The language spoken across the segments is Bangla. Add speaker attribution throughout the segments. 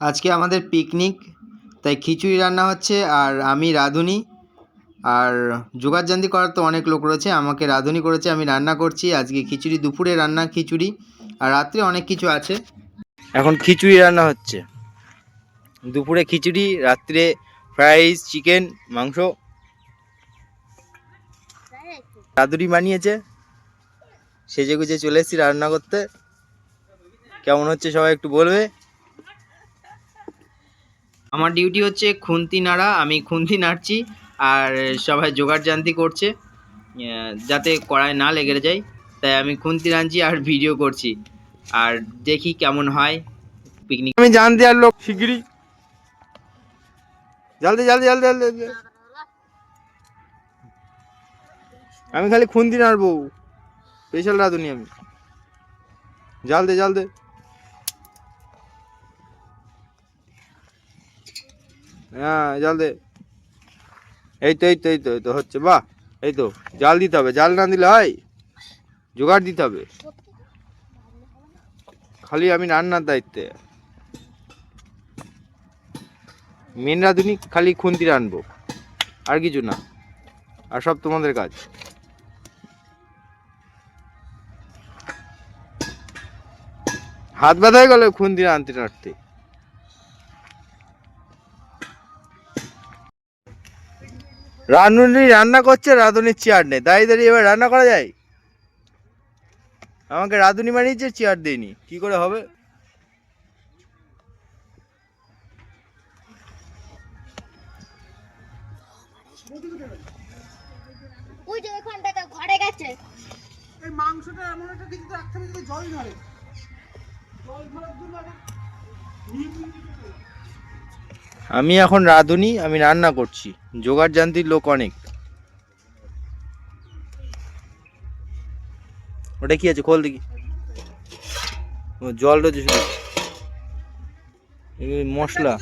Speaker 1: আজকে আমাদের পিকনিক, তাই খিচুড়ি রান্না হচ্ছে। আর আমি রাঁধুনি, আর জোগাড়জান্তি করার তো অনেক লোক রয়েছে, আমাকে রাঁধুনি করেছে, আমি রান্না করছি আজকে খিচুড়ি। দুপুরে রান্না খিচুড়ি, আর রাত্রে অনেক কিছু আছে। এখন খিচুড়ি রান্না হচ্ছে, দুপুরে খিচুড়ি, রাত্রে ফ্রাইড রাইস, চিকেন, মাংস। রাঁধুনি বানিয়েছে, সেজে গুজে চলে এসেছি রান্না করতে। কেমন হচ্ছে সবাই একটু বলবে। আমার ডিউটি হচ্ছে খুন্তি নাড়া, আমি খুন্তি নাড়ছি, আর সবাই জোগাড়জান্তি করছে যাতে কড়ায় না লেগে যায়। তাই আমি খুন্তি রাঁধছি আর ভিডিও করছি, আর দেখি কেমন হয় পিকনিক। আমি জানতে আর লোক শিগগিরই জলদি জলদি জলদি জলদি। আমি খালি খুন্তি নাড়বো, স্পেশাল রাঁধুনি আমি। জাল দে জাল দে। হ্যাঁ জাল দে। এই তো এই তো এই তো এই তো হচ্ছে, বাহ। এই তো জাল দিতে হবে, জাল না দিলে হয়, জোগাড় দিতে হবে। খালি আমি রান্নার দায়িত্বে, মেন রাঁধুনি, খালি খুন্তি রানবো, আর কিছু না, আর সব তোমাদের কাজ। হাত ব্যথা হয়ে গেল খুন্তি রাঁধতে নাড়তে। রাঁধুনি রান্না করছে, রাঁধুনির চেয়ার নেই, দাঁড়িয়ে দাঁড়িয়ে এবার রান্না করা যায়? আমাকে রাঁধুনি বানিয়েছে, চেয়ার দেয়নি, কি করে হবে?
Speaker 2: ওই যে ওখানটাতে ঘরে গেছে।
Speaker 3: এই মাংসটা এমন একটা কিছু রাখতে হবে যাতে জল ধরে, জল ধরার জন্য
Speaker 1: আমি এখন রাঁধুনি, আমি রান্না করছি, জোগাড় জান্তির লোক অনেক। ওটা কি আছে, খোল দেখি। ও জল রয়েছে শুধু, মশলা।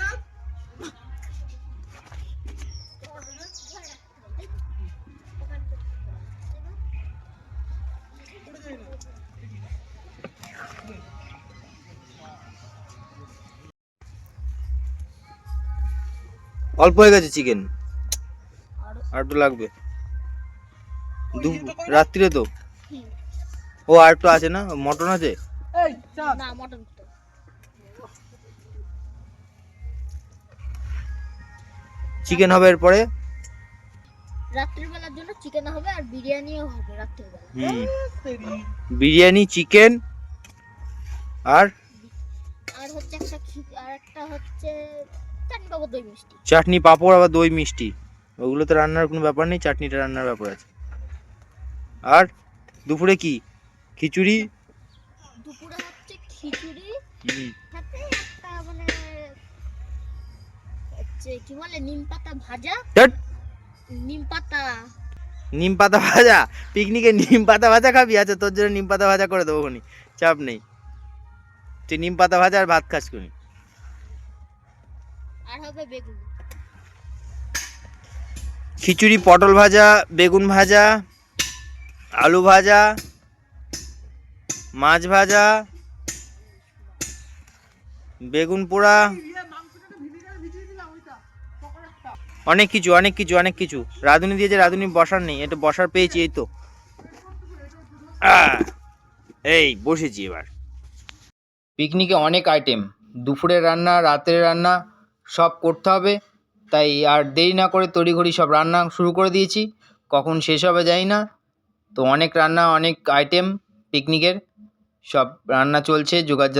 Speaker 1: অল্প হয়ে গেছে চিকেন, আর একটু লাগবে। রাত্রিরে তো, ও আর একটু আছে না, মটন আছে।
Speaker 3: এই চাপ
Speaker 2: না মটন তো
Speaker 1: চিকেন হবে এরপরে।
Speaker 2: রাত্রির বেলার জন্য চিকেন হবে, আর বিরিয়ানিও হবে রাত্রির বেলা।
Speaker 1: বিরিয়ানি, চিকেন, আর
Speaker 2: আর হচ্ছে আর একটা হচ্ছে চাটনি পাবো, দই মিষ্টি।
Speaker 1: চাটনি, পাঁপড়, আবার দই মিষ্টি। ওগুলো তো রান্নার কোনো ব্যাপার নেই, চাটনিটা রান্নার ব্যাপার আছে। আর দুপুরে কি? খিচুড়ি।
Speaker 2: দুপুরে হচ্ছে খিচুড়ি, সাথে একটা মানে হচ্ছে কি বলে নিম পাতা ভাজা। নিম পাতা,
Speaker 1: নিম পাতা ভাজা? পিকনিকে নিম পাতা ভাজা খাবি? আচ্ছা, তোর জন্য নিম পাতা ভাজা করে দেবো, খনি চাপ নেই। তুই নিম পাতা ভাজা আর ভাত খাস কোনি।
Speaker 2: আর হবে বেগুন।
Speaker 1: খিচুড়ি, পটল ভাজা, বেগুন ভাজা, আলু ভাজা, মাছ ভাজা, বেগুন পোড়া,
Speaker 3: মাংসটাকে ভিনেগারে ভিজিয়ে দিলাম, ওইটা পকোড়াটা।
Speaker 1: অনেক কিছু অনেক কিছু অনেক কিছু। রাঁধুনি দিয়েছে, রাঁধুনি বসার নেই, এটা বসার পেয়েছি, এই তো। এই বসেছি এবার। পিকনিকে অনেক আইটেম, দুপুরের রান্না, রাতের রান্না, সব করতে হবে। তাই আর দেরি না করে তড়িঘড়ি সব রান্না শুরু করে দিয়েছি, কখন শেষ হবে জানি না। তো অনেক রান্না, অনেক আইটেম পিকনিকের, সব রান্না চলছে, জোগাড়